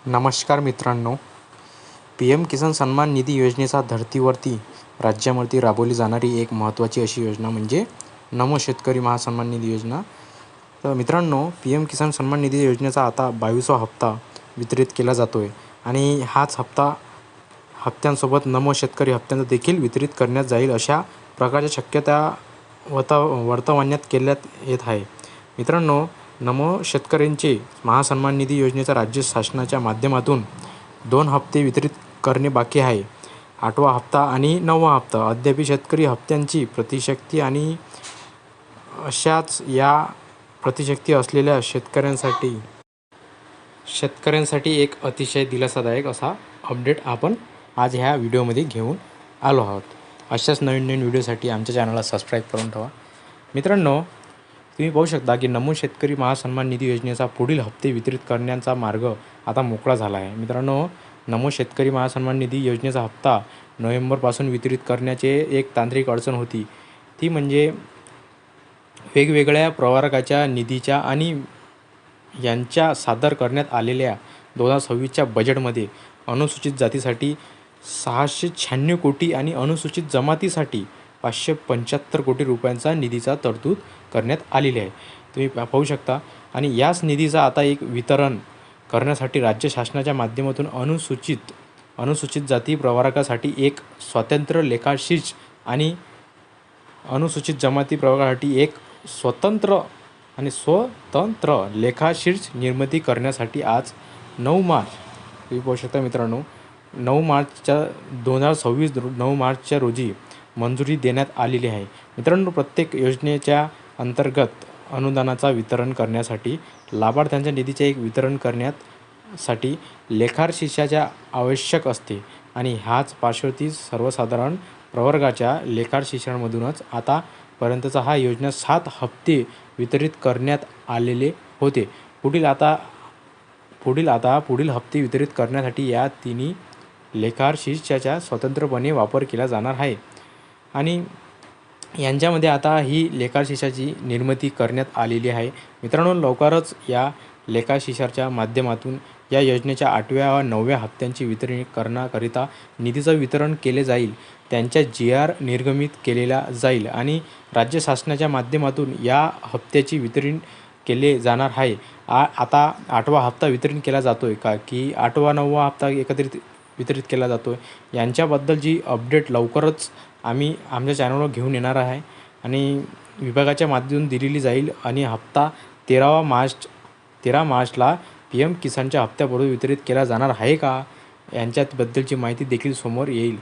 नमस्कार मित्रांनो, P M किसान सन्मान निधी योजनेचा धर्तीवरती राज्यावरती राबवली जाणारी एक महत्त्वाची अशी योजना म्हणजे नमो शेतकरी महासन्मान निधी योजना. तर मित्रांनो, पी एम किसान सन्मान निधी योजनेचा आता 22वा हप्ता वितरित केला जातो आहे आणि हाच हप्त्यांसोबत नमो शेतकरी हप्त्यांचा देखील वितरित करण्यात जाईल अशा प्रकारच्या शक्यता वर्तवण्यात केल्यात येत आहे. मित्रांनो, नमो शेतकऱ्यांचे महासन्मान निधी योजनेचा राज्य शासनाच्या माध्यमातून 2 हप्ते वितरित करणे बाकी आहे. 8वा हप्ता आणि 9वा हप्ता. अद्याप शेतकरी हप्त्यांची प्रतिशक्ती आणि अशाच या प्रतिशक्ती असलेल्या शेतकऱ्यांसाठी एक अतिशय दिलासादायक असा अपडेट आपण आज ह्या व्हिडिओमध्ये घेऊन आलो आहोत. अशाच नवीन व्हिडिओसाठी आमच्या चॅनलला सबस्क्राईब करून ठेवा. मित्रांनो, तुम्ही पाहू शकता की नमो शेतकरी महासन्मान निधी योजनेचा पुढील हप्ते वितरित करण्याचा मार्ग आता मोकळा झाला आहे. मित्रांनो, नमो शेतकरी महासन्मान निधी योजनेचा हप्ता नोव्हेंबरपासून वितरित करण्याचे एक तांत्रिक अडचण होती. ती म्हणजे वेगवेगळ्या प्रवर्गाच्या निधीच्या आणि यांच्या सादर करण्यात आलेल्या 2026च्या बजेटमध्ये अनुसूचित जातीसाठी 696 कोटी आणि अनुसूचित जमातीसाठी 575 कोटी रुपयांचा निधीचा तरतूद करण्यात आलेली आहे. तुम्ही पाहू शकता. आणि याच निधीचा आता एक वितरण करण्यासाठी राज्य शासनाच्या माध्यमातून अनुसूचित जाती प्रवर्गासाठी एक स्वतंत्र लेखाशीर्ष आणि अनुसूचित जमाती प्रवर्गासाठी एक स्वतंत्र लेखाशीर्ष निर्मिती करण्यासाठी आज 9 मार्च तुम्ही पाहू शकता मित्रांनो, 9 मार्चच्या रोजी मंजुरी देण्यात आलेली आहे. मित्रांनो, प्रत्येक योजनेच्या अंतर्गत अनुदानाचा वितरण करण्यासाठी लाभार्थ्यांच्या निधीचे एक वितरण करण्यासाठी लेखाशीर्षाच्या आवश्यक असते आणि ह्याच पार्श्वभूमीवर सर्वसाधारण प्रवर्गाच्या लेखाशीर्षांमधूनच आतापर्यंतचा हा योजना 7 हप्ते वितरित करण्यात आलेले होते. पुढील हप्ते वितरित करण्यासाठी या तिन्ही लेखाशीर्षाचा स्वतंत्रपणे वापर केला जाणार आहे आणि यांच्यामध्ये आता ही लेखाशीर्षाची निर्मिती करण्यात आलेली आहे. मित्रांनो, लवकरच या लेखाशीर्षाच्या माध्यमातून या योजनेच्या 8व्या व 9व्या हप्त्यांची वितरणीकरणाकरिता निधीचं वितरण केले जाईल. त्यांच्या GR निर्गमित केलेला जाईल आणि राज्य शासनाच्या माध्यमातून या हप्त्याची वितरण केले जाणार आहे. आता 8वा हप्ता वितरित केला जातो आहे का की 8वा 9वा हप्ता एकत्रित वितरित केला जातो आहे, यांच्याबद्दलची अपडेट लवकरच आम्ही आमच्या चॅनलवर घेऊन येणार आहे आणि विभागाच्या माध्यमातून दिलेली जाईल आणि हप्ता 13 मार्चला पी एम किसानच्या हप्त्याबरोबर वितरित केला जाणार आहे का यांच्याबद्दलची माहिती देखील समोर येईल.